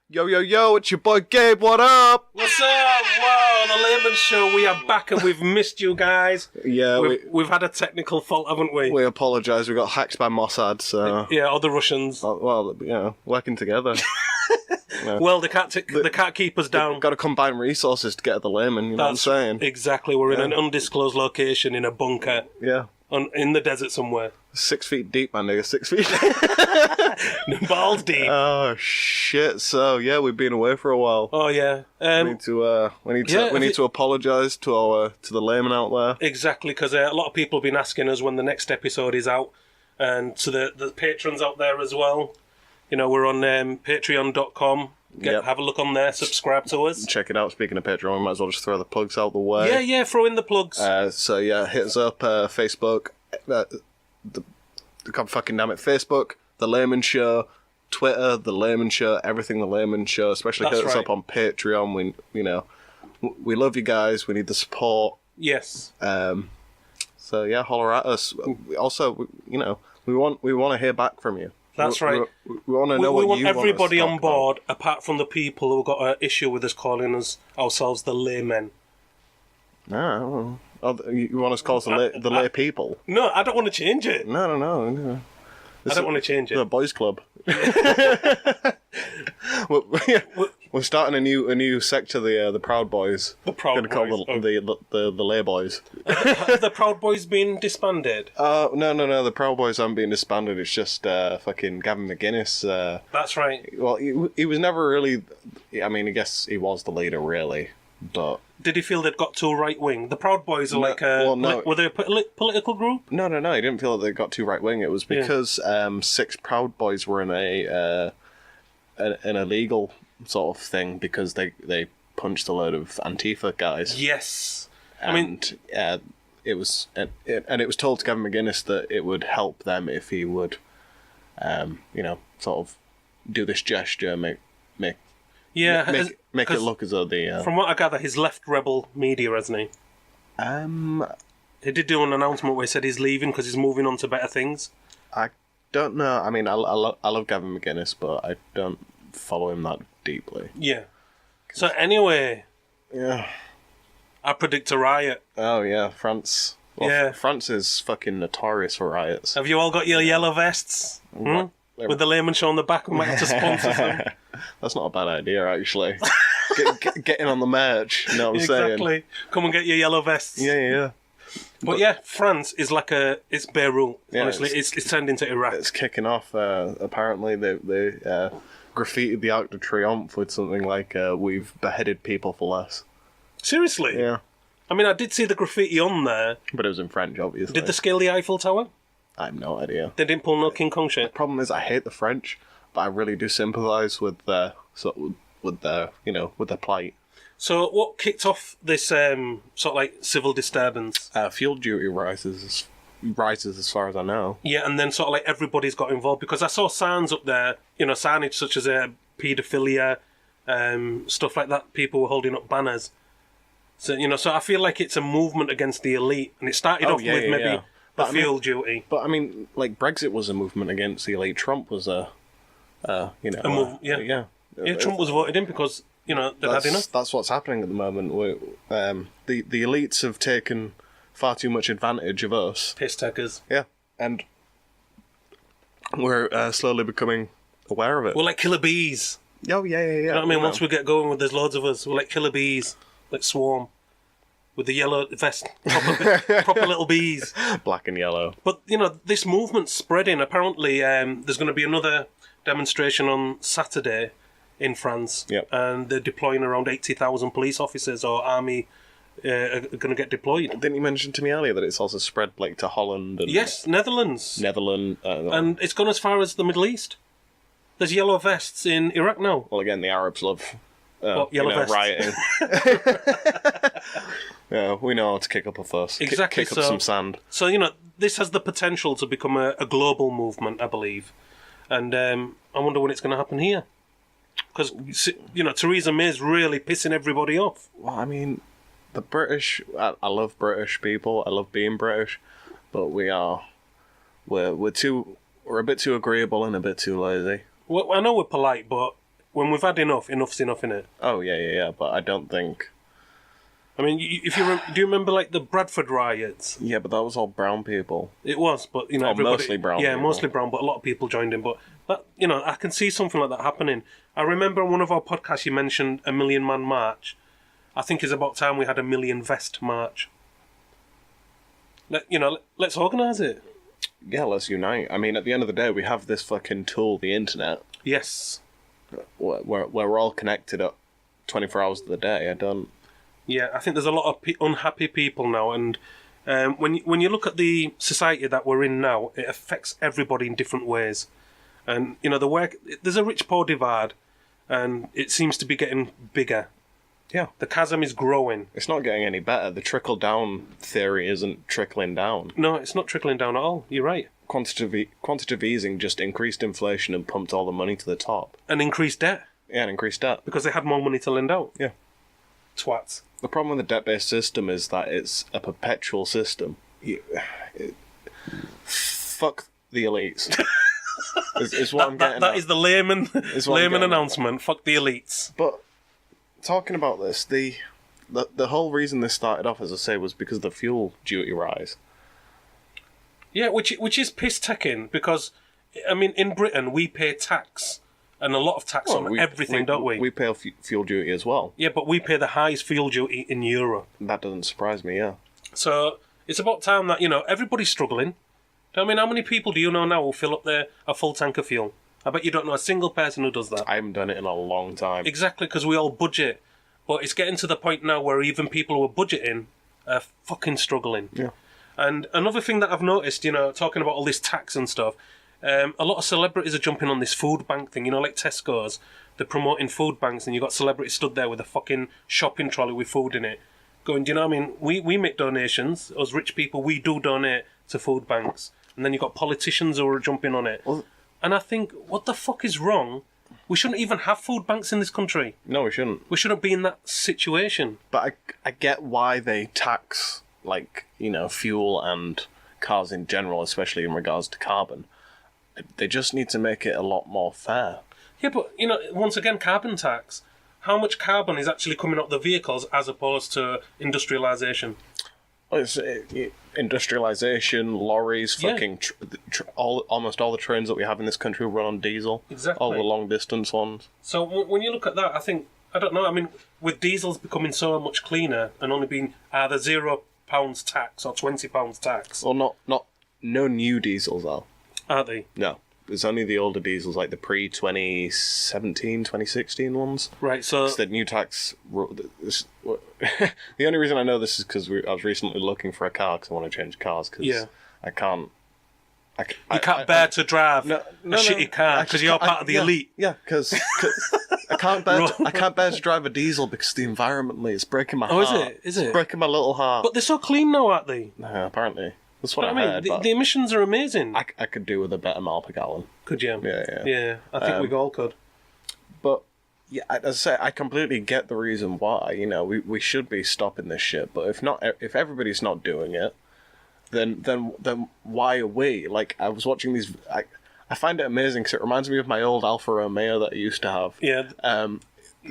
Yo, yo, yo, it's your boy Gabe, what up? What's up? Wow, the Laymen show, we are back and we've missed you guys. Yeah, we've had a technical fault, haven't we? We apologise, we got hacked by Mossad, so... Yeah, or the Russians. Well, you know, working together. Well, they can't keep us down. We've got to combine resources to get at the Laymen, you know what I'm saying? Exactly, we're in an undisclosed location in a bunker. Yeah. In the desert somewhere. 6 feet deep, my nigga, 6 feet. Balls deep. Oh, shit. So, yeah, we've been away for a while. Oh, yeah. We need to apologise to the laymen out there. Exactly, because a lot of people have been asking us when the next episode is out. And to the patrons out there as well. You know, we're on patreon.com. Have a look on there, subscribe to us. Check it out. Speaking of Patreon, we might as well just throw the plugs out the way. Yeah, throw in the plugs. So yeah, hit us up, Facebook, God fucking damn it, Facebook, The Laymen Show, Twitter, The Laymen Show, everything The Laymen Show, especially hit us up on Patreon. We love you guys, we need the support. Yes. So yeah, holler at us. Also, we want to hear back from you. That's right. We want to know what you want. We want everybody on board, apart from the people who got an issue with us calling ourselves the Laymen. No. Oh, you want us to call us the lay people? No, I don't want to change it. No. I don't want to change it. The boys' club. We're starting a new sector, the Proud Boys. The Proud Boys. The Lay Boys. Have the Proud Boys been disbanded? No. The Proud Boys haven't been disbanded. It's just fucking Gavin McGuinness. That's right. Well, he was never really. I mean, I guess he was the leader, really, but. Did he feel they'd got too right wing? The Proud Boys are were they a political group? No. He didn't feel that they got too right wing. It was because 6 Proud Boys were in an illegal sort of thing because they punched a load of Antifa guys. Yes, it was told to Gavin McGuinness that it would help them if he would, sort of do this gesture, make it look as though the... From what I gather, he's left Rebel Media, hasn't he? He did do an announcement where he said he's leaving because he's moving on to better things. I don't know. I mean, I love Gavin McGuinness, but I don't follow him that deeply. Yeah. So anyway... Yeah. I predict a riot. Oh, yeah. France... Well, yeah. France is fucking notorious for riots. Have you all got your yellow vests? With the Laymen show on the back, we might have to sponsor them. That's not a bad idea, actually. Get in on the merch, you know what I'm saying? Exactly. Come and get your yellow vests. Yeah. But yeah, France is like it's Beirut, honestly. It's turned into Iraq. It's kicking off. Apparently, they graffitied the Arc de Triomphe with something like, we've beheaded people for less. Seriously? Yeah. I mean, I did see the graffiti on there. But it was in French, obviously. Did they scale the Eiffel Tower? I have no idea. They didn't pull no King Kong shit? The problem is I hate the French, but I really do sympathise with their plight. So what kicked off this sort of like civil disturbance? Fuel duty rises as far as I know. Yeah, and then sort of like everybody's got involved because I saw signs up there, signage such as paedophilia, stuff like that. People were holding up banners. So so I feel like it's a movement against the elite, and it started off with maybe fuel duty. But I mean, like Brexit was a movement against the elite. Trump was a movement. Yeah, Trump was voted in because they'd had enough. That's what's happening at the moment. The elites have taken far too much advantage of us. Piss takers. Yeah, and we're slowly becoming aware of it. We're like killer bees. Oh yeah. You know what I mean? Once we get going, there's loads of us. We're like killer bees, like swarm. With the yellow vest, proper little bees. Black and yellow. But, this movement's spreading. Apparently, there's going to be another demonstration on Saturday in France. Yep. And they're deploying around 80,000 police officers or army are going to get deployed. Didn't you mention to me earlier that it's also spread to Holland? And yes, Netherlands. And it's gone as far as the Middle East. There's yellow vests in Iraq now. Well, again, the Arabs love yellow vests. Rioting. Yeah, we know how to kick up a fuss. Exactly. Kick up some sand. So, this has the potential to become a global movement, I believe. And I wonder when it's going to happen here. Because, Theresa May's really pissing everybody off. Well, I mean, the British... I love British people. I love being British. But we're a bit too agreeable and a bit too lazy. Well, I know we're polite, but when we've had enough, enough's enough, innit? Oh, yeah, but I don't think... I mean, do you remember, like, the Bradford riots? Yeah, but that was all brown people. It was, but, you know... Mostly brown Yeah, people. mostly brown, but a lot of people joined in. But, that, you know, I can see something like that happening. I remember on one of our podcasts you mentioned a Million Man March. I think it's about time we had a Million Vest March. Let's organise it. Yeah, let's unite. I mean, at the end of the day, we have this fucking tool, the internet. Yes. Where we're all connected up 24 hours of the day. Yeah, I think there's a lot of unhappy people now, and when you look at the society that we're in now, it affects everybody in different ways. And you know, there's a rich-poor divide, and it seems to be getting bigger. Yeah, the chasm is growing. It's not getting any better. The trickle-down theory isn't trickling down. No, it's not trickling down at all. You're right. Quantitative easing just increased inflation and pumped all the money to the top. And increased debt. Yeah, and increased debt. Because they had more money to lend out. Yeah. Twats. The problem with the debt-based system is that it's a perpetual system. Fuck the elites. is what I'm getting that at. is the layman announcement. Fuck the elites. But talking about this, the whole reason this started off, as I say, was because of the fuel duty rise. Yeah, which is piss-taking, because, I mean, in Britain, we pay tax, and a lot of tax on everything, don't we? We pay fuel duty as well. Yeah, but we pay the highest fuel duty in Europe. That doesn't surprise me, yeah. So, it's about time that, you know, everybody's struggling. I mean, how many people do you know now who fill up a full tank of fuel? I bet you don't know a single person who does that. I haven't done it in a long time. Exactly, because we all budget. But it's getting to the point now where even people who are budgeting are fucking struggling. Yeah. And another thing that I've noticed, you know, talking about all this tax and stuff, a lot of celebrities are jumping on this food bank thing, you know, like Tesco's. They're promoting food banks, and you've got celebrities stood there with a fucking shopping trolley with food in it. Going, do you know what I mean? We make donations. Us rich people, we do donate to food banks. And then you've got politicians who are jumping on it. Well, and I think, what the fuck is wrong? We shouldn't even have food banks in this country. No, we shouldn't. We shouldn't be in that situation. But I get why they tax, like, you know, fuel and cars in general, especially in regards to carbon. They just need to make it a lot more fair. Yeah, but, you know, once again, carbon tax. How much carbon is actually coming out the vehicles as opposed to industrialisation? Well, it's industrialisation, lorries, fucking almost all the trains that we have in this country run on diesel. Exactly. All the long distance ones. So when you look at that, I don't know, I mean, with diesels becoming so much cleaner and only being either £0 tax or £20 tax. Well, no new diesels are. Are they? No. It's only the older diesels, like the pre-2017, 2016 ones. Right, so... It's the new tax... The only reason I know this is because I was recently looking for a car because I want to change cars, because I can't... You can't bear to drive a shitty car because you're part of the elite. Yeah, because I can't bear to drive a diesel because environmentally it's breaking my heart. Oh, is it? It's breaking my little heart. But they're so clean now, aren't they? No, apparently. That's what I mean. heard, the emissions are amazing. I could do with a better mile per gallon. Could you? Yeah. Yeah, I think we all could. But, yeah, as I say, I completely get the reason why. You know, we should be stopping this shit. But if everybody's not doing it, then why are we? Like, I was watching these... I find it amazing because it reminds me of my old Alfa Romeo that I used to have. Yeah.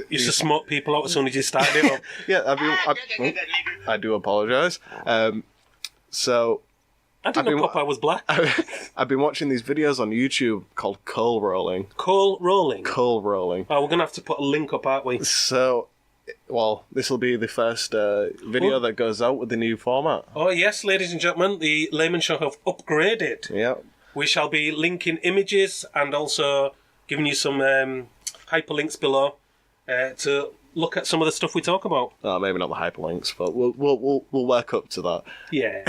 Used to smoke people out as soon as you started it up. Yeah, I do apologise. So... I didn't know Popeye was black. I've been watching these videos on YouTube called coal rolling. Coal rolling? Coal rolling. Oh, we're going to have to put a link up, aren't we? So, well, this will be the first video that goes out with the new format. Oh, yes, ladies and gentlemen, the Laymen Show have upgraded. Yeah. We shall be linking images and also giving you some hyperlinks below to look at some of the stuff we talk about. Maybe not the hyperlinks, but we'll work up to that. Yeah.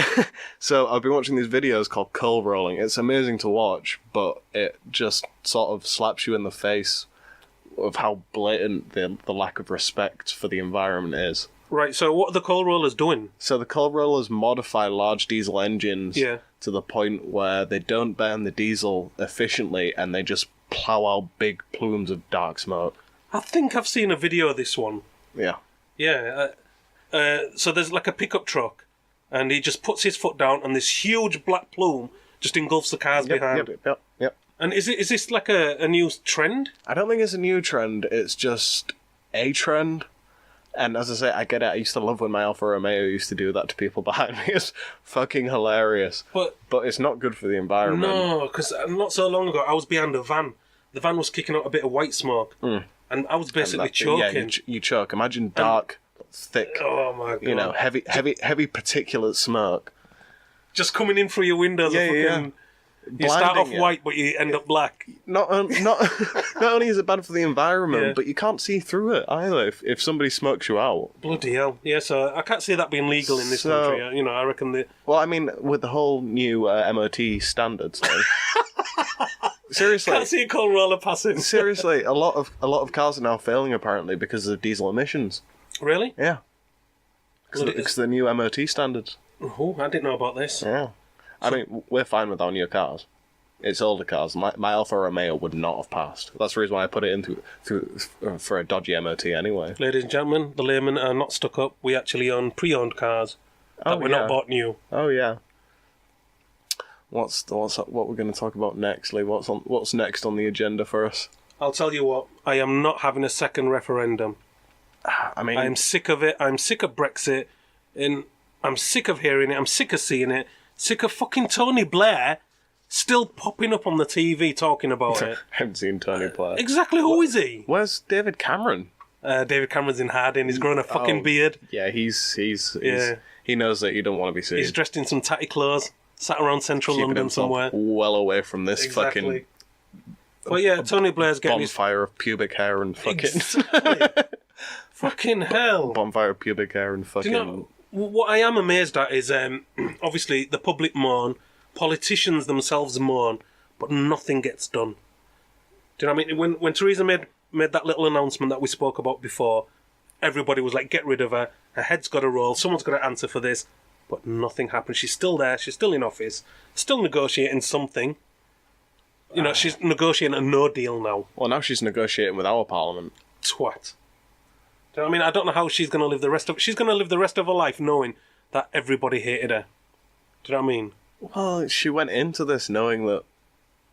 So I've been watching these videos called coal rolling. It's amazing to watch, but it just sort of slaps you in the face of how blatant the lack of respect for the environment is. Right, so what are the coal rollers doing? So the coal rollers modify large diesel engines to the point where they don't burn the diesel efficiently and they just plough out big plumes of dark smoke. I think I've seen a video of this one. Yeah. Yeah. So there's like a pickup truck, and he just puts his foot down, and this huge black plume just engulfs the cars behind. Yep. And is this like a new trend? I don't think it's a new trend. It's just a trend. And as I say, I get it. I used to love when my Alfa Romeo used to do that to people behind me. It's fucking hilarious. But it's not good for the environment. No, because not so long ago, I was behind a van. The van was kicking out a bit of white smoke. And I was basically choking. Yeah, you choke. Imagine dark, thick, oh my God. heavy particulate smoke. Just coming in through your windows. You start off white, but you end up black. Not only is it bad for the environment, but you can't see through it either if somebody smokes you out. Bloody hell. Yeah, so I can't see that being legal in this country. I reckon Well, I mean, with the whole new MOT standards thing... Seriously, can't see a cold roller passing. Seriously, a lot of cars are now failing apparently because of diesel emissions. Really? Yeah. Because the new MOT standards. Oh, I didn't know about this. Yeah. I mean, we're fine with our new cars. It's older cars. My Alfa Romeo would not have passed. That's the reason why I put it in for a dodgy MOT anyway. Ladies and gentlemen, the Laymen are not stuck up. We actually own pre-owned cars that were not bought new. Oh yeah. What we're going to talk about next, Lee? What's next on the agenda for us? I'll tell you what. I am not having a second referendum. I mean, I am sick of it. I'm sick of Brexit, and I'm sick of hearing it. I'm sick of seeing it. Sick of fucking Tony Blair still popping up on the TV talking about it. I haven't seen Tony Blair. Exactly. Who is he? Where's David Cameron? David Cameron's in hiding. He's growing a fucking beard. Yeah, he knows that you don't want to be seen. He's dressed in some tatty clothes. Sat around central London somewhere. Well away from this fucking... Well, yeah, Tony Blair's getting bonfire of pubic hair and fucking... Exactly. Fucking hell. Bonfire of pubic hair and fucking... Do you know, what I am amazed at is, obviously, the public moan, politicians themselves moan, but nothing gets done. Do you know what I mean? When Theresa made that little announcement that we spoke about before, everybody was like, get rid of her, her head's got to roll, someone's got to answer for this. But nothing happened. She's still there. She's still in office. Still negotiating something. She's negotiating a no deal now. Well, now she's negotiating with our parliament. Twat. Do you know what I mean? I don't know how she's going to live the rest of... She's going to live the rest of her life knowing that everybody hated her. Do you know what I mean? Well, she went into this knowing that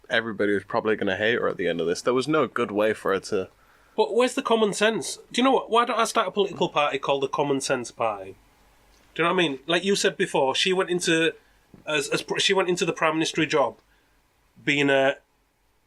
everybody was probably going to hate her at the end of this. There was no good way for her to... But where's the common sense? Do you know what? Why don't I start a political party called the Common Sense Party? Do you know what I mean? Like you said before, she went into the prime ministry job, being a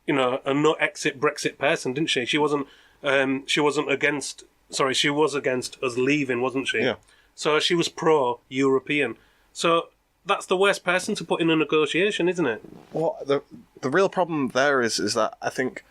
no exit Brexit person, didn't she? She wasn't against. Sorry, she was against us leaving, wasn't she? Yeah. So she was pro-European. So that's the worst person to put in a negotiation, isn't it? Well, the real problem there is that I think,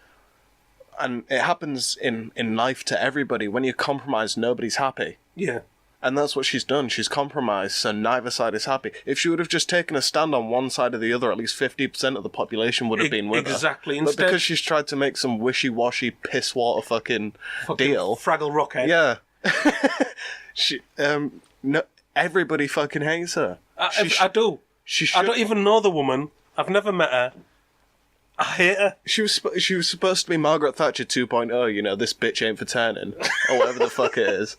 and it happens in life to everybody. When you compromise, nobody's happy. Yeah. And that's what she's done. She's compromised, so neither side is happy. If she would have just taken a stand on one side or the other, at least 50% of the population would have been with her. Exactly. But because she's tried to make some wishy-washy, piss-water fucking deal... Fraggle Rocket. Yeah. No, everybody fucking hates her. I do. I don't even know the woman. I've never met her. I hate her. She was supposed to be Margaret Thatcher 2.0, this bitch ain't for turning, or whatever the fuck it is.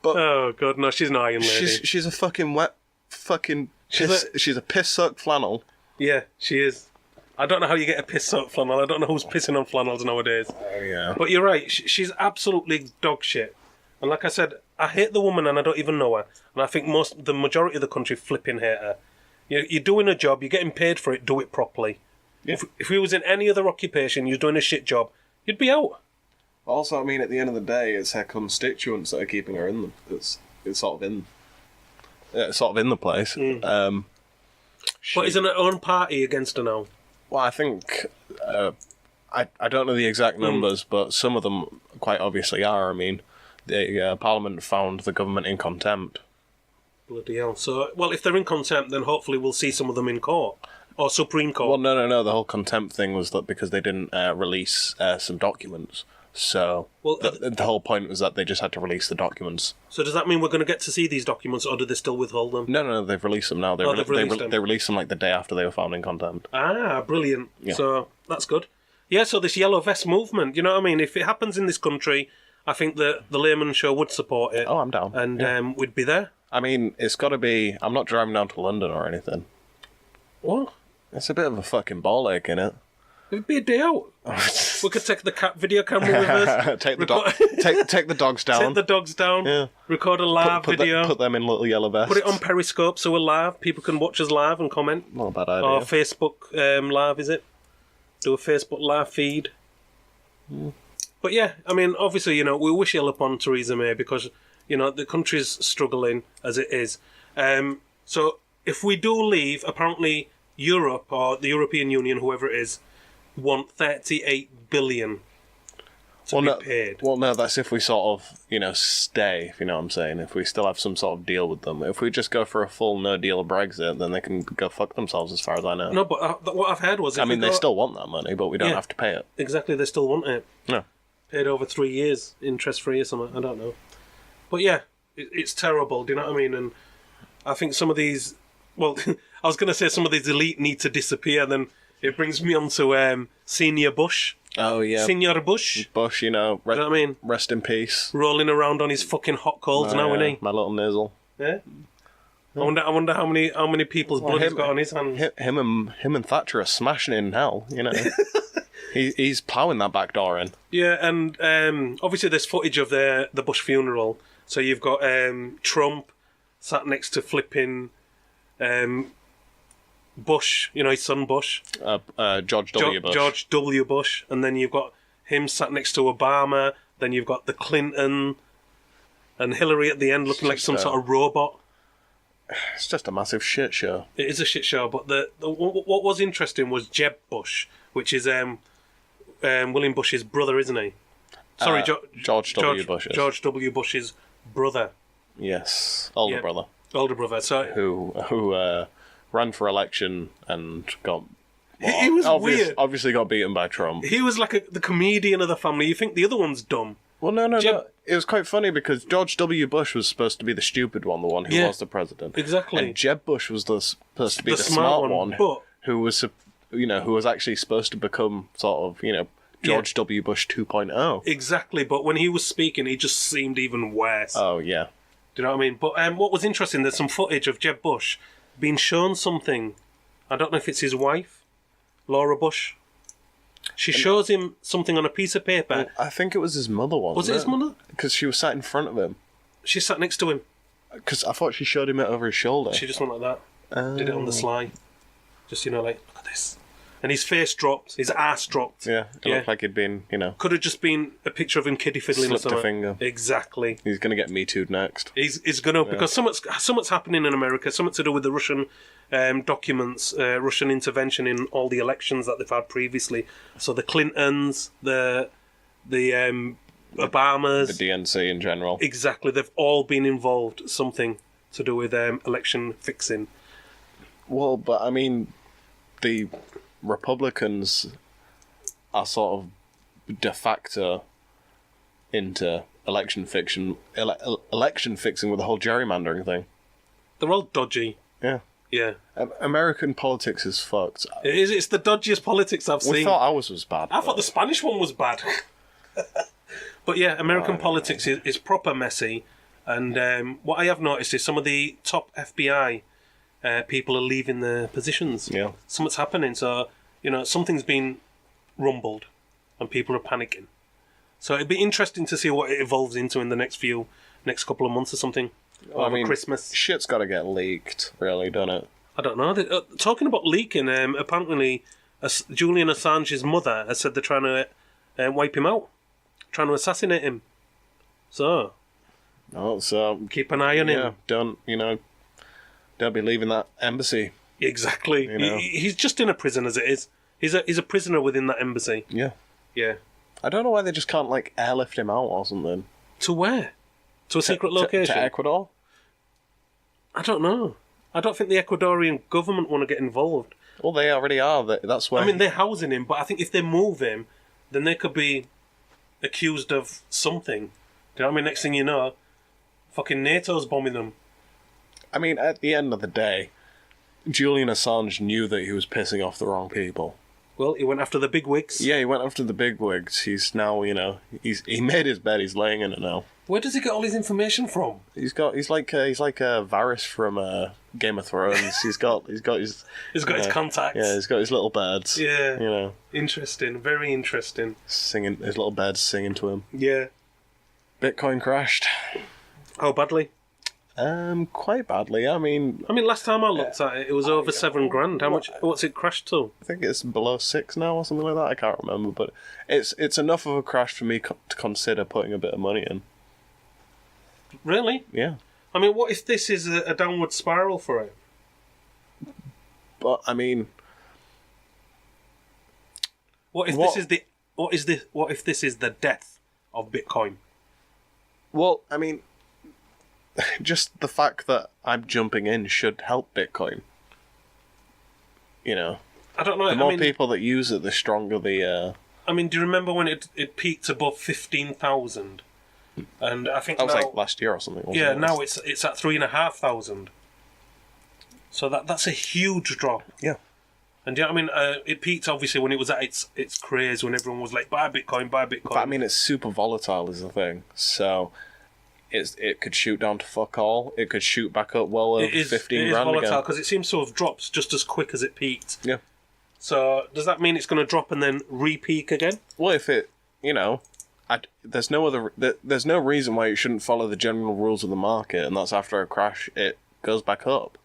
But oh god, no, she's an iron lady. She's a fucking wet fucking piss. She's a piss-soaked flannel. Yeah, she is. I don't know how you get a piss-soaked flannel. I don't know who's pissing on flannels nowadays. Oh yeah. But you're right. She's absolutely dog shit. And like I said, I hate the woman, and I don't even know her. And I think the majority of the country flipping hate her. You're doing a job. You're getting paid for it. Do it properly. Yeah. If we was in any other occupation, you're doing a shit job, you'd be out. Also, I mean, at the end of the day, it's her constituents that are keeping her in it's sort of in the place. But isn't her own party against her now? Well, I think I don't know the exact numbers, but some of them quite obviously are. I mean, the Parliament found the government in contempt. Bloody hell! So, well, if they're in contempt, then hopefully we'll see some of them in court or Supreme Court. Well, no. The whole contempt thing was that because they didn't release some documents. So the whole point was that they just had to release the documents. So does that mean we're going to get to see these documents, or do they still withhold them? No, they've released them now. They released them like the day after they were found in contempt. Ah, brilliant. Yeah. So that's good. Yeah, so this yellow vest movement, you know what I mean? If it happens in this country, I think the Laymen show would support it. Oh, I'm down. And we'd be there. I mean, it's got to be... I'm not driving down to London or anything. What? It's a bit of a fucking ball ache, innit? It'd be a day out. We could take the cat video camera with us. take the take the dogs down. Take the dogs down. Yeah. Record a live video. Put them in little yellow vests. Put it on Periscope so we're live. People can watch us live and comment. Not a bad idea. Or Facebook live, is it? Do a Facebook live feed. But yeah, I mean, obviously, we wish ill upon Theresa May because, the country's struggling as it is. So if we do leave, apparently Europe or the European Union, whoever it is, want 38 billion to be paid. Well, no, that's if we sort of, stay, if you know what I'm saying. If we still have some sort of deal with them. If we just go for a full no-deal Brexit, then they can go fuck themselves as far as I know. No, but what I've heard was... they still want that money, but we don't have to pay it. Exactly, they still want it. No. Paid over 3 years, interest-free or something, I don't know. But yeah, it's terrible, do you know what I mean? And I think some of these... Well, I was going to say some of these elite need to disappear, then it brings me on to Senior Bush. Oh, yeah. Senior Bush. Bush, you know what I mean? Rest in peace. Rolling around on his fucking hot coals now, isn't he? My little nizzle. Yeah? I wonder how many people's blood he's got on his hands. Him and Thatcher are smashing in hell, He's ploughing that back door in. Yeah, and obviously there's footage of the Bush funeral. So you've got Trump sat next to flipping Bush, his son Bush. George W. Bush. George W. Bush. And then you've got him sat next to Obama. Then you've got the Clinton and Hillary at the end looking like some sort of robot. It's just a massive shit show. It is a shit show, but what was interesting was Jeb Bush, which is William Bush's brother, isn't he? Sorry, George W. Bush. George W. Bush's brother. Yes, older brother. Older brother. So who ran for election and got. Well, he was weird. Obviously, got beaten by Trump. He was like the comedian of the family. You think the other one's dumb? Well, no. It was quite funny because George W. Bush was supposed to be the stupid one, the one who was the president. Exactly. And Jeb Bush was supposed to be the smart one, but who was actually supposed to become sort of, George W. Bush 2.0. Exactly, but when he was speaking, he just seemed even worse. Oh, yeah. Do you know what I mean? But what was interesting, there's some footage of Jeb Bush being shown something. I don't know if it's his wife, Laura Bush. She shows him something on a piece of paper. Well, I think it was his mother, Was it his mother? Because she was sat in front of him. She sat next to him. Because I thought she showed him it over his shoulder. She just went like that. Did it on the sly. Just, like, look at this. And his face dropped. His ass dropped. Yeah, it looked like he'd been, Could have just been a picture of him kiddie fiddling or something. Slipped a finger. Exactly. He's going to get Me Too'd next. He's going to, because something's happening in America, something to do with the Russian documents, Russian intervention in all the elections that they've had previously. So the Clintons, the Obamas. The DNC in general. Exactly. They've all been involved, something to do with election fixing. Well, but I mean, the Republicans are sort of de facto into election fixing with the whole gerrymandering thing. They're all dodgy. Yeah. Yeah. American politics is fucked. It's the dodgiest politics I've seen. We thought ours was bad. I thought the Spanish one was bad. But yeah, American politics is proper messy. And what I have noticed is some of the top FBI people are leaving their positions. Yeah. Something's happening. So, something's been rumbled and people are panicking. So it'd be interesting to see what it evolves into in the next couple of months or something. Over Christmas. Shit's got to get leaked, really, don't it? I don't know. Talking about leaking, apparently Julian Assange's mother has said they're trying to wipe him out. Trying to assassinate him. So... keep an eye on him. Don't be leaving that embassy. Exactly. He's just in a prison as it is. He's a prisoner within that embassy. Yeah. Yeah. I don't know why they just can't, airlift him out or something. To where? To a secret location? To Ecuador? I don't know. I don't think the Ecuadorian government want to get involved. Well, they already are. That's where... they're housing him, but I think if they move him, then they could be accused of something. Do you know what I mean? Next thing you know, fucking NATO's bombing them. I mean, at the end of the day, Julian Assange knew that he was pissing off the wrong people. Well, he went after the big wigs. Yeah, he went after the big wigs. He's now, he made his bed. He's laying in it now. Where does he get all his information from? He's like Varys from Game of Thrones. He's got his his contacts. Yeah, he's got his little birds. Yeah, interesting, very interesting. Singing, his little birds singing to him. Yeah. Bitcoin crashed. How badly? Quite badly. I mean, last time I looked at it, it was over $7,000. How much? What's it crashed to? I think it's below 6 now or something like that. I can't remember, but it's enough of a crash for me to consider putting a bit of money in. Really? Yeah. What if this is a downward spiral for it? But what if this is the death of Bitcoin? Well, just the fact that I'm jumping in should help Bitcoin. I don't know. The more people that use it, the stronger the. Do you remember when it peaked above 15,000? And I think that was now, like last year or something. Wasn't yeah, it? now it's at 3,500. So that's a huge drop. Yeah. And it peaked obviously when it was at its craze, when everyone was like, buy Bitcoin, buy Bitcoin. But it's super volatile is the thing. So it could shoot down to fuck all. It could shoot back up well over 15 grand. It is volatile because it seems to have dropped just as quick as it peaked. Yeah. So does that mean it's going to drop and then re-peak again? Well, if it, there's no reason why it shouldn't follow the general rules of the market, and that's after a crash, it goes back up.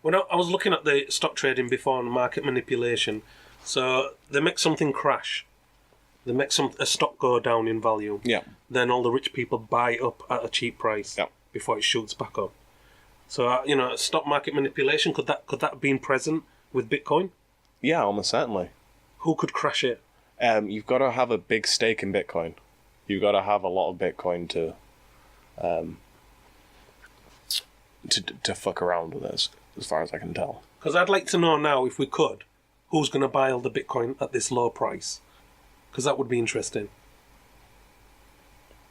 Well, I was looking at the stock trading before and market manipulation. So they make something crash. They make a stock go down in value. Yeah. Then all the rich people buy it up at a cheap price. Yeah. Before it shoots back up. So stock market manipulation, could that have been present with Bitcoin? Yeah, almost certainly. Who could crash it? You've got to have a big stake in Bitcoin. You've got to have a lot of Bitcoin to fuck around with this, as far as I can tell. Because I'd like to know now, if we could, who's going to buy all the Bitcoin at this low price? Because that would be interesting,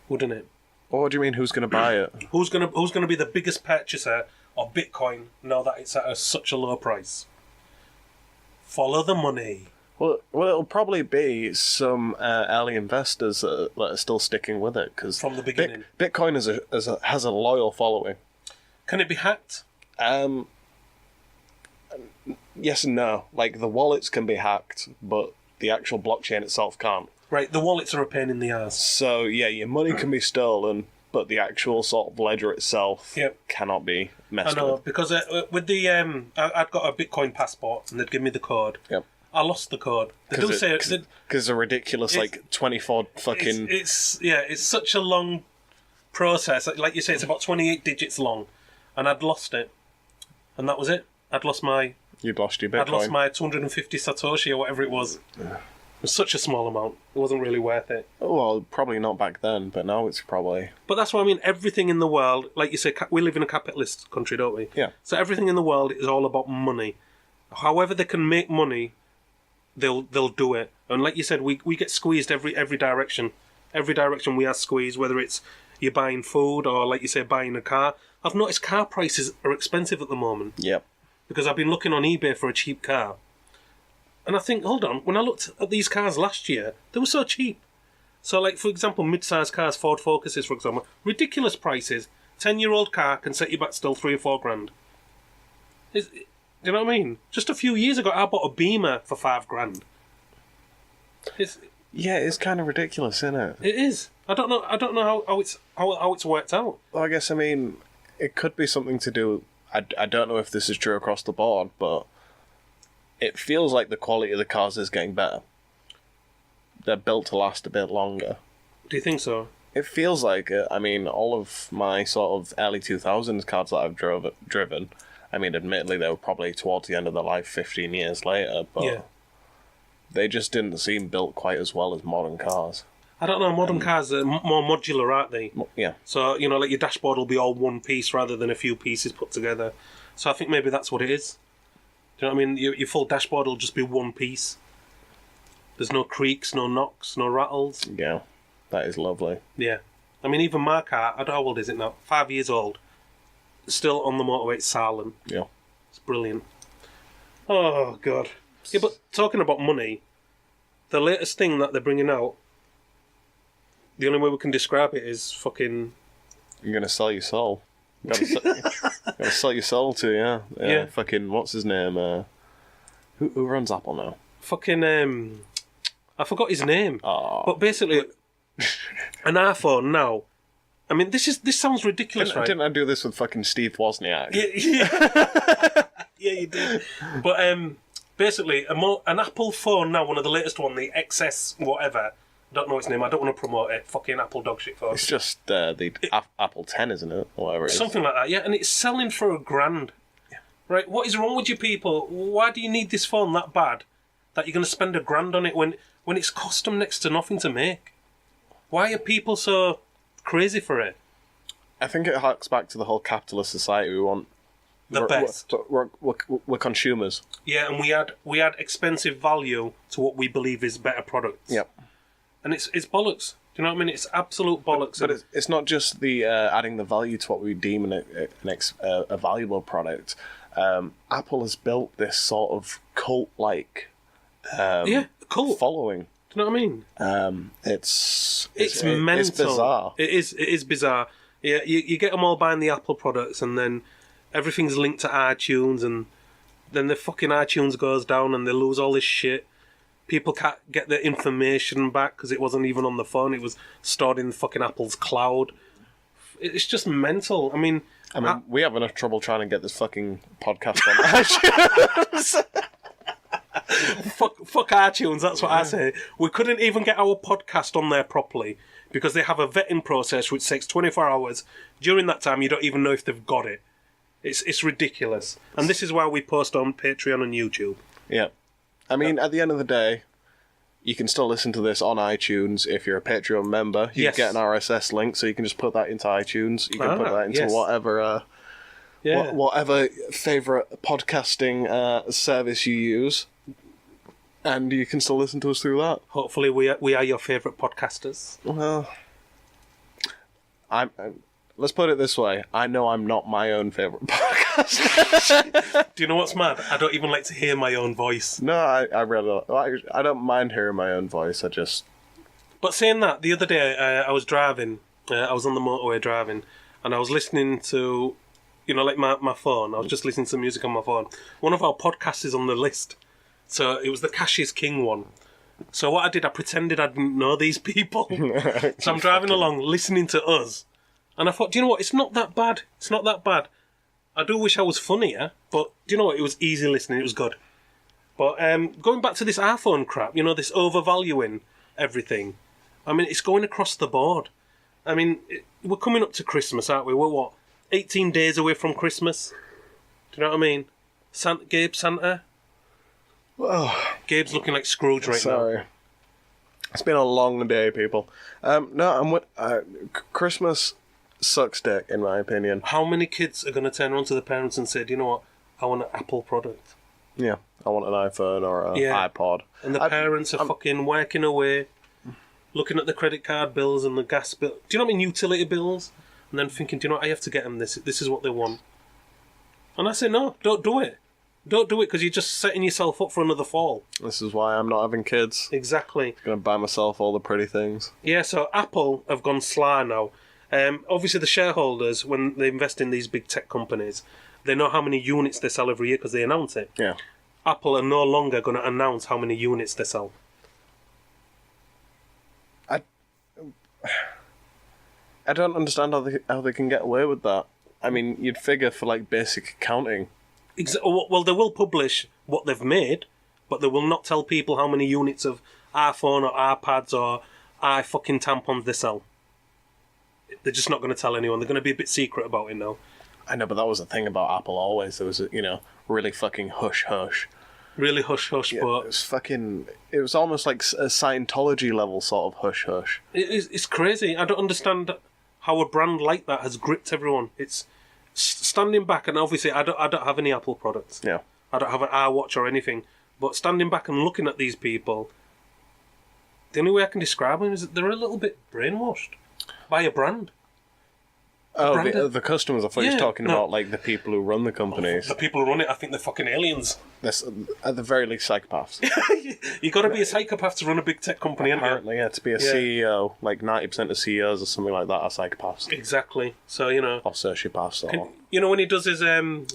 wouldn't it? What do you mean? Who's going to buy it? Who's going to be the biggest purchaser of Bitcoin now that it's at such a low price? Follow the money. Well, it'll probably be some early investors that are still sticking with it because from the beginning, Bitcoin has a loyal following. Can it be hacked? Yes and no. Like the wallets can be hacked, but the actual blockchain itself can't. Right, the wallets are a pain in the ass. So yeah, your money can be stolen, but the actual sort of ledger itself cannot be messed with. I know because with the I'd got a Bitcoin passport and they'd give me the code. Yep. I lost the code. They do say because it's a ridiculous 24 fucking. It's such a long process. Like you say, it's about 28 digits long, and I'd lost it, and that was it. You'd lost your Bitcoin. I'd lost my 250 Satoshi or whatever it was. It was such a small amount. It wasn't really worth it. Oh, well, probably not back then, but now it's probably. But that's what everything in the world, like you say, we live in a capitalist country, don't we? Yeah. So everything in the world is all about money. However they can make money, they'll do it. And like you said, we get squeezed every direction. Every direction we are squeezed, whether it's you're buying food or, like you say, buying a car. I've noticed car prices are expensive at the moment. Yep. Because I've been looking on eBay for a cheap car. And I think, hold on, when I looked at these cars last year, they were so cheap. So, like, for example, mid-sized cars, Ford Focuses, for example, ridiculous prices. 10-year-old car can set you back still $3,000 or $4,000. Do you know what I mean? Just a few years ago, I bought a Beamer for $5,000. It's kind of ridiculous, isn't it? It is. I don't know how it's worked out. Well, I guess it could be something to do. I don't know if this is true across the board, but it feels like the quality of the cars is getting better. They're built to last a bit longer. Do you think so? It feels like it. All of my sort of early 2000s cars that I've driven, admittedly they were probably towards the end of their life 15 years later, but they just didn't seem built quite as well as modern cars. I don't know, modern cars are more modular, aren't they? Yeah. So, like your dashboard will be all one piece rather than a few pieces put together. So I think maybe that's what it is. Do you know what I mean? Your full dashboard will just be one piece. There's no creaks, no knocks, no rattles. Yeah, that is lovely. Yeah. Even my car, how old is it now? 5 years old. Still on the motorway, it's silent. Yeah. It's brilliant. Oh, God. Yeah, but talking about money, the latest thing that they're bringing out, the only way we can describe it is fucking... You're going to sell your soul. Gotta sell your soul to, yeah. Fucking, what's his name? Who runs Apple now? Fucking, I forgot his name. Oh. But basically, an iPhone now. I mean, this sounds ridiculous, right? Didn't I do this with fucking Steve Wozniak? Yeah, yeah, you did. But basically, an Apple phone now, one of the latest one, the XS whatever. I don't know its name. I don't want to promote it. Fucking Apple dog shit phone. It's just Apple 10, isn't it? Or whatever it is. Something like that, yeah. And it's selling for $1,000. Yeah. Right? What is wrong with you people? Why do you need this phone that bad that you're going to spend $1,000 on it when it's cost them next to nothing to make? Why are people so crazy for it? I think it harks back to the whole capitalist society. We want the best. We're consumers. Yeah, and we add expensive value to what we believe is better products. Yep. And it's bollocks. Do you know what I mean? It's absolute bollocks. But it's not just the adding the value to what we deem a valuable product. Apple has built this sort of cult-like cult following. Do you know what I mean? It's mental. It's bizarre. It is bizarre. Yeah, you get them all buying the Apple products, and then everything's linked to iTunes, and then the fucking iTunes goes down, and they lose all this shit. People can't get their information back because it wasn't even on the phone. It was stored in fucking Apple's cloud. It's just mental. I mean, we have enough trouble trying to get this fucking podcast on iTunes. fuck iTunes, that's what I say. We couldn't even get our podcast on there properly because they have a vetting process which takes 24 hours. During that time, you don't even know if they've got it. It's ridiculous. And this is why we post on Patreon and YouTube. Yeah. I mean, at the end of the day, you can still listen to this on iTunes if you're a Patreon member. You get an RSS link, so you can just put that into iTunes. You can put that into whatever favourite podcasting service you use, and you can still listen to us through that. Hopefully we are your favourite podcasters. Well, let's put it this way. I know I'm not my own favourite podcaster. Do you know what's mad? I don't even like to hear my own voice. No, I don't mind hearing my own voice. But saying that, the other day I was driving. I was on the motorway driving, and I was listening to, like my phone. I was just listening to music on my phone. One of our podcasts is on the list. So it was the Cash is King one. So what I did, I pretended I didn't know these people. So I'm driving along, listening to us. And I thought, do you know what? It's not that bad. It's not that bad. I do wish I was funnier, but do you know what? It was easy listening. It was good. But going back to this iPhone crap, this overvaluing everything. I mean, it's going across the board. I mean, we're coming up to Christmas, aren't we? We're 18 days away from Christmas? Do you know what I mean? Santa? Whoa. Gabe's looking like Scrooge right now. Sorry. It's been a long day, people. Christmas sucks dick, in my opinion. How many kids are going to turn around to the parents and say, do you know what? I want an Apple product. Yeah, I want an iPhone or an iPod. And the parents are fucking working away, looking at the credit card bills and the gas bill. Do you know what I mean? Utility bills. And then thinking, do you know what? I have to get them this. This is what they want. And I say, no, don't do it. Don't do it because you're just setting yourself up for another fall. This is why I'm not having kids. Exactly. I'm going to buy myself all the pretty things. Yeah, so Apple have gone sly now. Obviously, the shareholders, when they invest in these big tech companies, they know how many units they sell every year because they announce it. Yeah. Apple are no longer going to announce how many units they sell. I don't understand how they can get away with that. I mean, you'd figure for basic accounting. Well, they will publish what they've made, but they will not tell people how many units of iPhone or iPads or fucking tampons they sell. They're just not going to tell anyone. They're going to be a bit secret about it now. I know, but that was the thing about Apple always. There was, really fucking hush-hush. Really hush-hush, yeah, but... It was almost like a Scientology level sort of hush-hush. It's crazy. I don't understand how a brand like that has gripped everyone. It's... Standing back, and obviously I don't have any Apple products. Yeah. I don't have an iWatch or anything. But standing back and looking at these people, the only way I can describe them is that they're a little bit brainwashed by a brand. Oh, brand the customers. I thought you were talking about like the people who run the companies. The people who run it, I think they're fucking aliens. That's, at the very least, psychopaths. You got to be a psychopath to run a big tech company, Apparently, yeah. To be a CEO, like 90% of CEOs or something like that are psychopaths. Exactly. So, you know... Or sociopaths. Or... You know, when he does his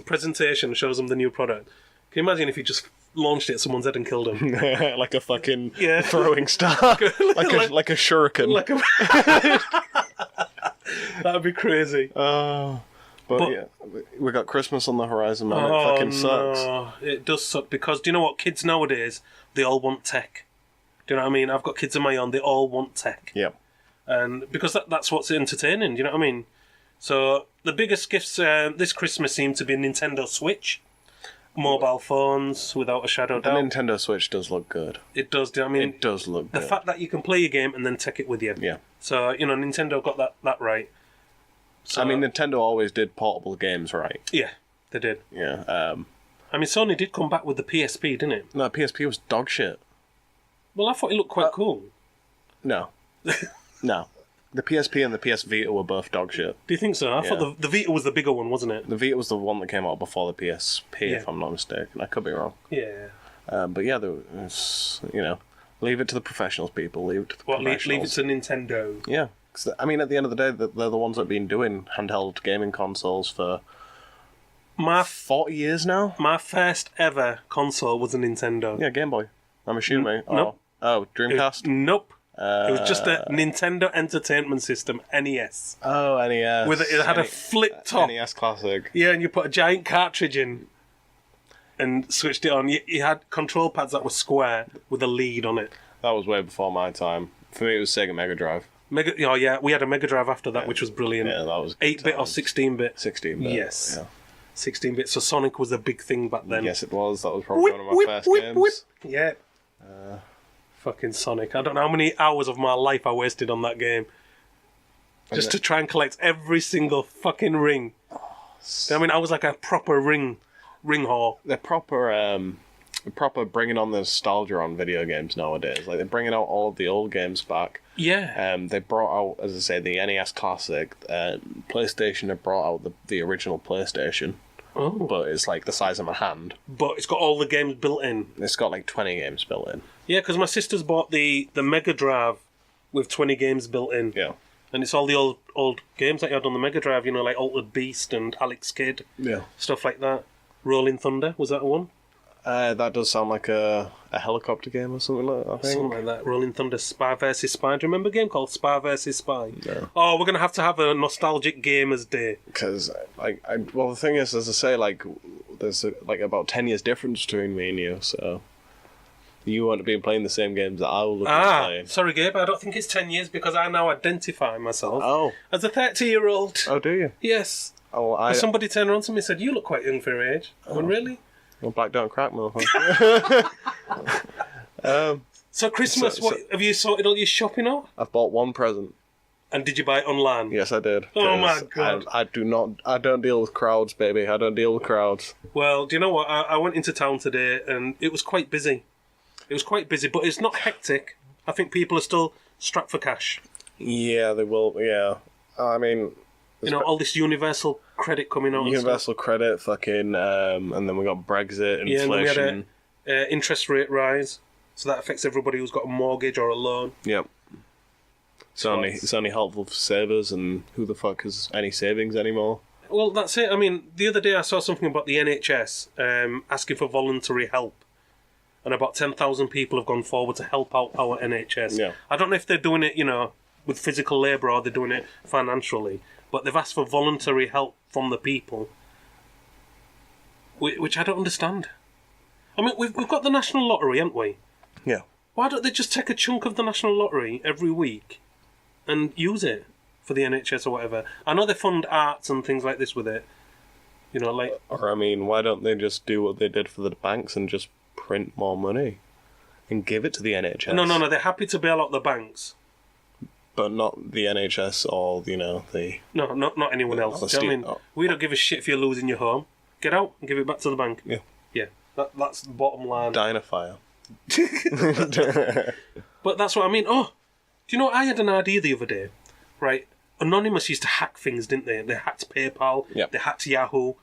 presentation, shows them the new product, can you imagine if he just launched it at someone's head and killed him? Like a fucking throwing star. like a shuriken. That'd be crazy. But yeah, we got Christmas on the horizon, man. It fucking sucks. It does suck because, do you know what? Kids nowadays, they all want tech. Do you know what I mean? I've got kids of my own, they all want tech. Yep. And because that's what's entertaining, do you know what I mean? So the biggest gifts this Christmas seem to be Nintendo Switch. Mobile phones, without a shadow of doubt. The Nintendo Switch does look good. It does, do you know what I mean? It does look good. The fact that you can play your game and then take it with you. Yeah. So, you know, Nintendo got that right. So, I mean, Nintendo always did portable games right. Yeah, they did. Yeah. I mean, Sony did come back with the PSP, didn't it? No, PSP was dog shit. Well, I thought it looked quite cool. No. No. The PSP and the PS Vita were both dog shit. Do you think so? I thought the Vita was the bigger one, wasn't it? The Vita was the one that came out before the PSP, if I'm not mistaken. I could be wrong. Yeah. But yeah, there was, you know, leave it to the professionals, people. Leave it to the professionals. Leave it to Nintendo. Yeah. 'Cause, I mean, at the end of the day, they're the ones that have been doing handheld gaming consoles for 40 years now. My first ever console was a Nintendo. Yeah, Game Boy. I'm assuming. Nope. Oh, Dreamcast? Nope. It was just a Nintendo Entertainment System, NES. Oh, NES. It had a flip top. NES Classic. Yeah, and you put a giant cartridge in and switched it on. You had control pads that were square with a lead on it. That was way before my time. For me, it was Sega Mega Drive. Oh yeah, we had a Mega Drive after that, which was brilliant. Yeah, that was 8-bit or 16-bit? 16-bit. Yes. Yeah. 16-bit. So Sonic was a big thing back then. Yes, it was. That was probably one of my first games. Yeah. Fucking Sonic. I don't know how many hours of my life I wasted on that game. Just to try and collect every single fucking ring. I mean, I was like a proper ring whore. They're proper bringing on the nostalgia on video games nowadays. Like, they're bringing out all of the old games back. Yeah. They brought out, as I say, the NES Classic. PlayStation have brought out the original PlayStation. Oh. But it's like the size of my hand. But it's got all the games built in. It's got like 20 games built in. Yeah, because my sister's bought the Mega Drive with 20 games built in. Yeah. And it's all the old games that you had on the Mega Drive, you know, like Altered Beast and Alex Kidd. Yeah. Stuff like that. Rolling Thunder, was that one? That does sound like a helicopter game or something like that, I think. Something like that. Rolling Thunder, Spy vs. Spy. Do you remember a game called Spy vs. Spy? No. Oh, we're going to have a nostalgic gamers day. Because, well, the thing is, as I say, like, there's like about 10 years difference between me and you, so you won't be playing the same games that I will have been playing. Sorry, Gabe, I don't think it's 10 years because I now identify myself as a 30-year-old. Oh, do you? Yes. Oh, Somebody turned around to me and said, "You look quite young for your age." I went, "Really?" Well, black don't crack, motherfucker. So Christmas, have you sorted all your shopping out? I've bought one present. And did you buy it online? Yes, I did. Oh my God. I don't deal with crowds, baby. I don't deal with crowds. Well, do you know what? I went into town today and it was quite busy. It was quite busy, but it's not hectic. I think people are still strapped for cash. Yeah, they will, yeah. I mean... You know, all this universal credit coming out. Universal credit, fucking... and then we got Brexit, inflation... Yeah, and then we had an interest rate rise. So that affects everybody who's got a mortgage or a loan. Yep. It's only helpful for savers, and who the fuck has any savings anymore? Well, that's it. I mean, the other day I saw something about the NHS asking for voluntary help. And about 10,000 people have gone forward to help out our NHS. Yeah. I don't know if they're doing it, you know, with physical labour or they're doing it financially. But they've asked for voluntary help from the people. Which I don't understand. I mean, we've got the National Lottery, haven't we? Yeah. Why don't they just take a chunk of the National Lottery every week and use it for the NHS or whatever? I know they fund arts and things like this with it. You know, like... Or, I mean, why don't they just do what they did for the banks and just print more money and give it to the NHS? No, they're happy to bail out the banks. But not the NHS or, you know, the... No, not anyone else. Do you know what I mean? We don't give a shit if you're losing your home. Get out and give it back to the bank. Yeah. Yeah, that's the bottom line. Die in a fire. But that's what I mean. Oh, do you know what? I had an idea the other day, right? Anonymous used to hack things, didn't they? They hacked PayPal, Yep. they hacked Yahoo.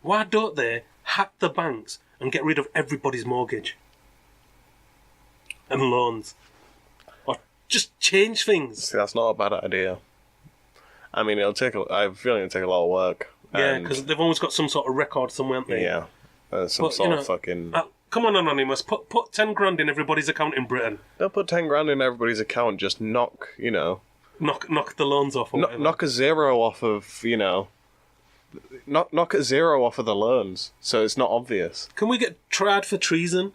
Why don't they hack the banks and get rid of everybody's mortgage and loans? Or just change things. See, that's not a bad idea. I mean, I have a feeling it'll take a lot of work. Yeah, because they've always got some sort of record somewhere, haven't they? Yeah. Some sort of fucking... come on, Anonymous, put 10 grand in everybody's account in Britain. Don't put 10 grand in everybody's account, just knock the loans off. Or whatever. knock a zero off of, knock a zero off of the loans, so it's not obvious. Can we get tried for treason?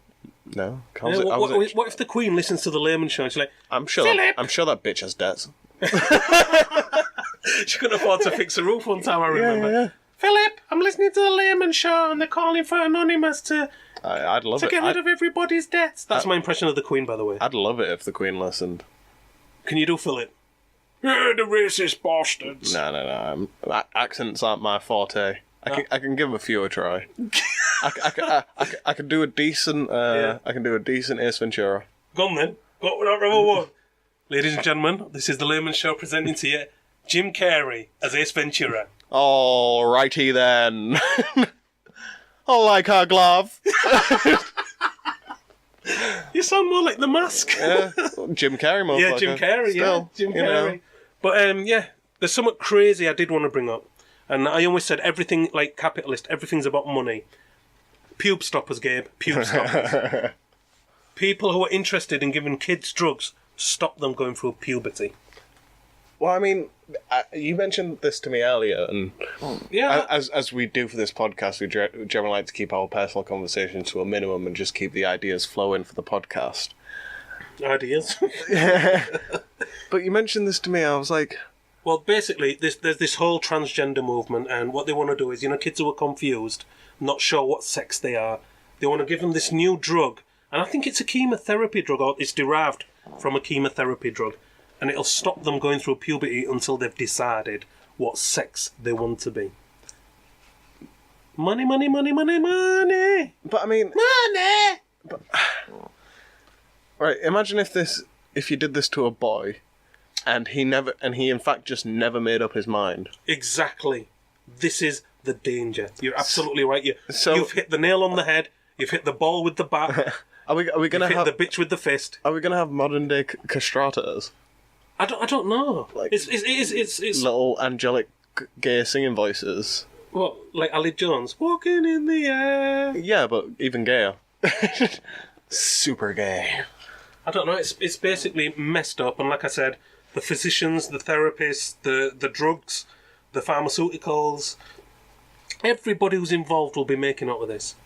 No. Yeah, what if the Queen listens to the Laymen show and she's like, I'm sure that bitch has debts. She couldn't afford to fix a roof one time, I remember. Yeah. Philip, I'm listening to the Laymen show and they're calling for Anonymous to I'd love it. get rid of everybody's debts. That's my impression of the Queen, by the way. I'd love it if the Queen listened. Can you do Philip? Yeah, the racist bastards. No. Accents aren't my forte. I can give a few a try. I can do a decent. I can do a decent Ace Ventura. Go on then. Go without number one. Ladies and gentlemen, this is the Laymen show presenting to you Jim Carrey as Ace Ventura. Alrighty then. I like her glove. You sound more like The Mask. Yeah, Jim Carrey, motherfucker. Yeah, Jim Carrey. Still, Jim Carrey. But there's something crazy I did want to bring up, and I always said everything like capitalist. Everything's about money. Pube stoppers, Gabe. Pube stoppers. People who are interested in giving kids drugs, stop them going through puberty. Well, I mean, you mentioned this to me earlier, and as we do for this podcast, we generally like to keep our personal conversations to a minimum and just keep the ideas flowing for the podcast. Ideas. But you mentioned this to me, I was like... Well, basically, there's this whole transgender movement, and what they want to do is, kids who are confused, not sure what sex they are, they want to give them this new drug, and I think it's a chemotherapy drug, or it's derived from a chemotherapy drug, and it'll stop them going through puberty until they've decided what sex they want to be. Money, money, money, money, money! But I mean... Money! But, right, imagine if you did this to a boy, and he in fact just never made up his mind. Exactly. This is the danger. You're absolutely right. You've hit the nail on the head. You've hit the ball with the bat. Are we gonna hit have the bitch with the fist? Are we gonna have modern day castrators? I don't know. Like it's little angelic gay singing voices. What, like Ali Jones walking in the air? Yeah, but even gayer. Super gay. I don't know. It's basically messed up, and like I said, the physicians, the therapists, the drugs, the pharmaceuticals, everybody who's involved will be making up with this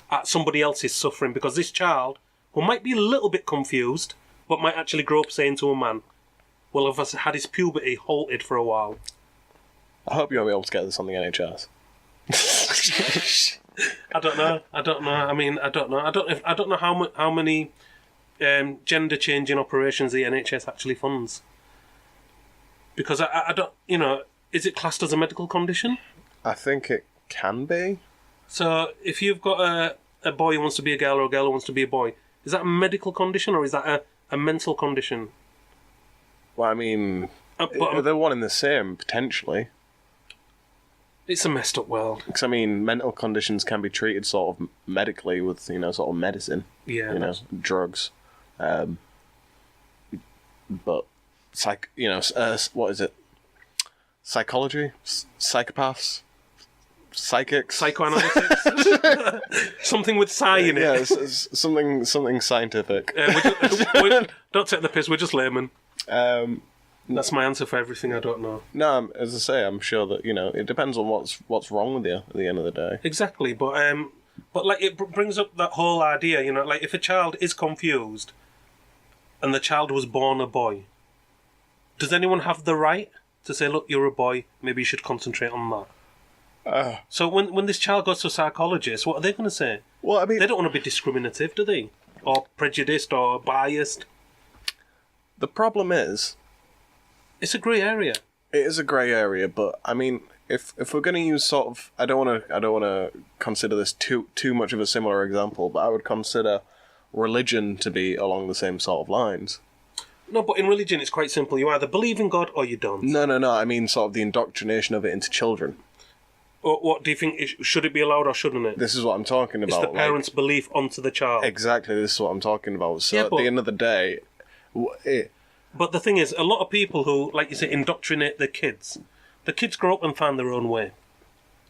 at somebody else's suffering, because this child, who might be a little bit confused, but might actually grow up saying to a man, will have had his puberty halted for a while. I hope you'll be able to get this on the NHS. I don't know. I mean, I don't know. I don't know how many gender changing operations the NHS actually funds. Because I don't, is it classed as a medical condition? I think it can be. So if you've got a boy who wants to be a girl or a girl who wants to be a boy, is that a medical condition or is that a mental condition? Well, I mean, they're one and the same, potentially. It's a messed up world. Because, I mean, mental conditions can be treated sort of medically with, sort of medicine. Yeah. Drugs. But, what is it? Psychology? Psychopaths? Psychics? Psychoanalytics? Something with psi in it. Yeah, it's something scientific. Don't take the piss, we're just laymen. That's my answer for everything I don't know. No, as I say, I'm sure that, it depends on what's wrong with you at the end of the day. Exactly, but like it brings up that whole idea, like if a child is confused and the child was born a boy, does anyone have the right to say, look, you're a boy, maybe you should concentrate on that? So when this child goes to a psychologist, what are they going to say? Well, I mean, they don't want to be discriminative, do they? Or prejudiced or biased? The problem is... It's a grey area. It is a grey area, but I mean, if we're going to use sort of, I don't want to consider this too much of a similar example, but I would consider religion to be along the same sort of lines. No, but in religion it's quite simple. You either believe in God or you don't. No. I mean, sort of the indoctrination of it into children. Or what do you think? Should it be allowed or shouldn't it? This is what I'm talking about. It's the parents' belief onto the child. Exactly, this is what I'm talking about. So Yeah, at the end of the day, But the thing is, a lot of people who, like you say, indoctrinate the kids grow up and find their own way.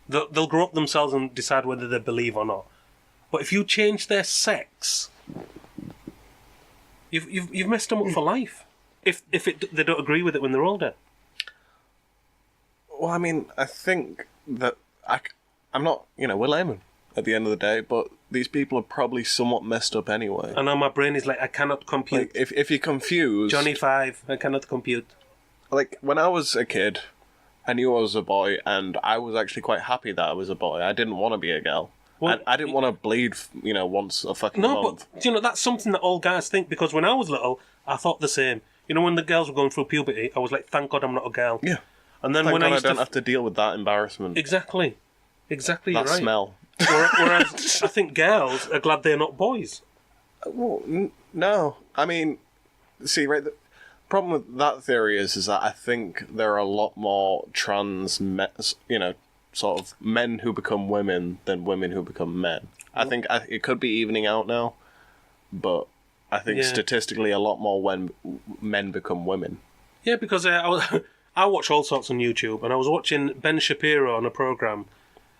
They'll grow up themselves and decide whether they believe or not. But if you change their sex, you've messed them up for life. If they don't agree with it when they're older. well, I mean, I think that I'm not, we're laymen at the end of the day, but these people are probably somewhat messed up anyway. I know my brain is like, I cannot compute. Like, if you're confused... Johnny 5, I cannot compute. Like, when I was a kid, I knew I was a boy, and I was actually quite happy that I was a boy. I didn't want to be a girl. Well, I didn't want to bleed, once a fucking month. But, that's something that all guys think, because when I was little, I thought the same. When the girls were going through puberty, I was like, thank God I'm not a girl. Yeah. And then Thank when God I used don't have to deal with that embarrassment. Exactly, that you're right. smell. Whereas I think girls are glad they're not boys. Well, no. I mean, see, right, the problem with that theory is that I think there are a lot more trans, sort of men who become women than women who become men. I think it could be evening out now, but I think statistically a lot more when men become women. Yeah, because I watch all sorts on YouTube, and I was watching Ben Shapiro on a program,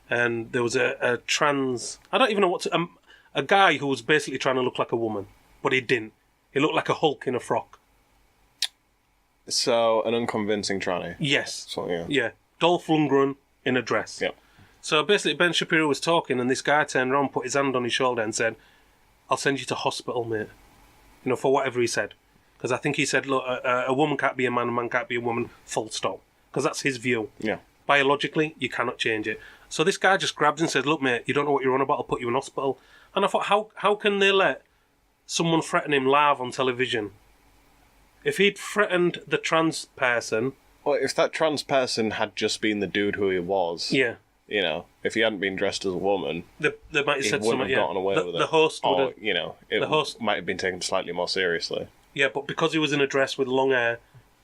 and there was a trans... I don't even know what to... a guy who was basically trying to look like a woman, but he didn't. He looked like a Hulk in a frock. So, an unconvincing tranny. Yes. So, yeah. Yeah. Dolph Lundgren in a dress. Yeah. So, basically, Ben Shapiro was talking, and this guy turned around, put his hand on his shoulder and said, I'll send you to hospital, mate. For whatever he said. Because I think he said, look, a woman can't be a man can't be a woman, full stop. Because that's his view. Yeah. Biologically, you cannot change it. So this guy just grabbed and said, look, mate, you don't know what you're on about, I'll put you in hospital. And I thought, how can they let someone threaten him live on television? If he'd threatened the trans person... Well, if that trans person had just been the dude who he was... Yeah. If he hadn't been dressed as a woman... They might have said something, have gotten away with it. The host would have... the host might have been taken slightly more seriously. Yeah, but because he was in a dress with long hair,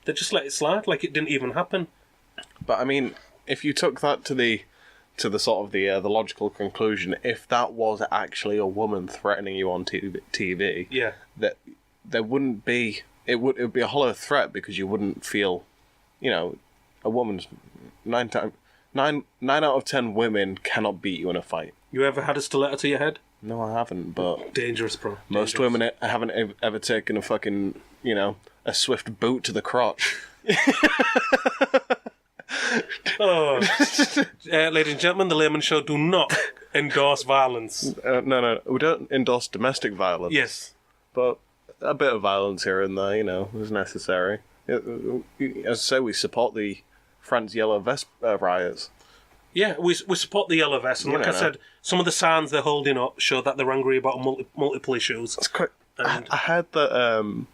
they just let it slide, like it didn't even happen. But, I mean, if you took that to the sort of the logical conclusion, if that was actually a woman threatening you on TV, yeah, that there wouldn't be... It would be a hollow threat because you wouldn't feel, a woman's... 9 out of 10 women cannot beat you in a fight. You ever had a stiletto to your head? No, I haven't, but... Dangerous, bro. Most women haven't ever taken a fucking, a swift boot to the crotch. Ladies and gentlemen, the Laymen Show do not endorse violence. No, we don't endorse domestic violence. Yes. But a bit of violence here and there, is necessary. As I say, we support the France Yellow Vest riots. Yeah, we support the Yellow Vest, and like I said, some of the signs they're holding up show that they're angry about multiple issues. That's quite... I heard that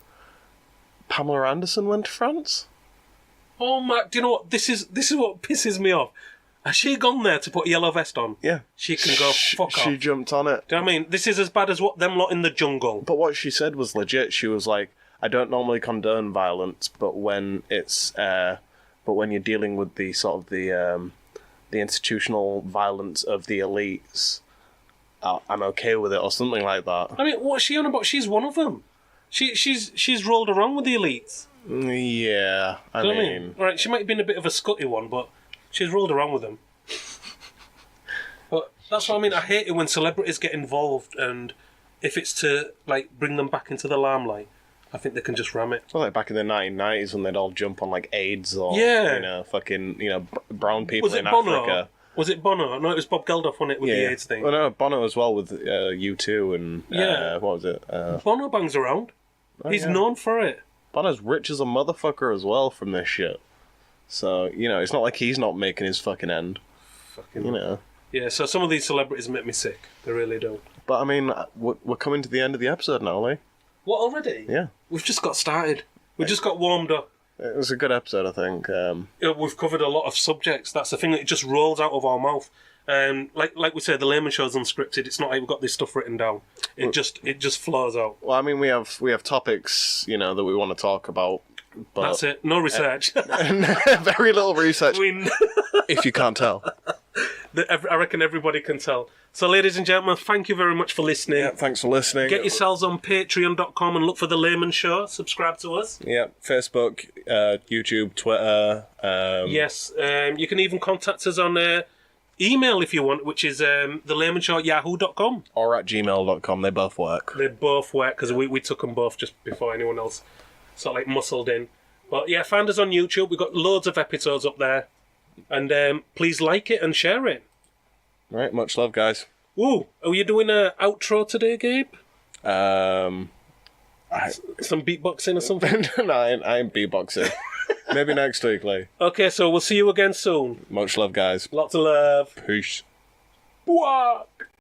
Pamela Anderson went to France. Oh my! Do you know what? This is what pisses me off. Has she gone there to put a yellow vest on? Yeah. She can go fuck off. She jumped on it. Do you know what I mean? This is as bad as what them lot in the jungle. But what she said was legit. She was like, I don't normally condone violence, but when it's when you're dealing with the sort of the institutional violence of the elites, I'm okay with it, or something like that. I mean, what's she on about? She's one of them. She's rolled around with the elites. Yeah, I mean... Right, she might have been a bit of a scutty one, but she's rolled around with them. But that's what I mean. I hate it when celebrities get involved, and if it's to bring them back into the limelight, I think they can just ram it. Well, like back in the 1990s when they'd all jump on AIDS or brown people in Bono? Africa. Was it Bono? No, it was Bob Geldof on it with the AIDS thing. Well, no, Bono as well with U2 and what was it? Bono bangs around. He's known for it. Bono's rich as a motherfucker as well from this shit. So, it's not like he's not making his fucking end. Yeah, so some of these celebrities make me sick. They really do. But, I mean, we're coming to the end of the episode now, Lee. What, already? Yeah. We've just got started. We've just got warmed up. It was a good episode, I think. We've covered a lot of subjects. That's the thing, that it just rolls out of our mouth. Like we said, the Laymen show's unscripted. It's not like we've got this stuff written down. It just flows out. Well, I mean, we have topics, that we want to talk about. But That's it. No research. very little research, if you can't tell. I reckon everybody can tell. So, ladies and gentlemen, thank you very much for listening. Yeah, thanks for listening. Get yourselves on patreon.com and look for The Laymen Show. Subscribe to us. Yeah, Facebook, YouTube, Twitter. Yes, you can even contact us on email if you want, which is thelaymenshow@yahoo.com. Or at gmail.com. They both work. They both work, because we took them both just before anyone else sort of like muscled in. But yeah, find us on YouTube. We've got loads of episodes up there. And please like it and share it. Right, much love, guys. Ooh, are you doing an outro today, Gabe? Some beatboxing or something? No, I ain't beatboxing. Maybe next week, Lee. Okay, so we'll see you again soon. Much love, guys. Lots of love. Peace. Walk.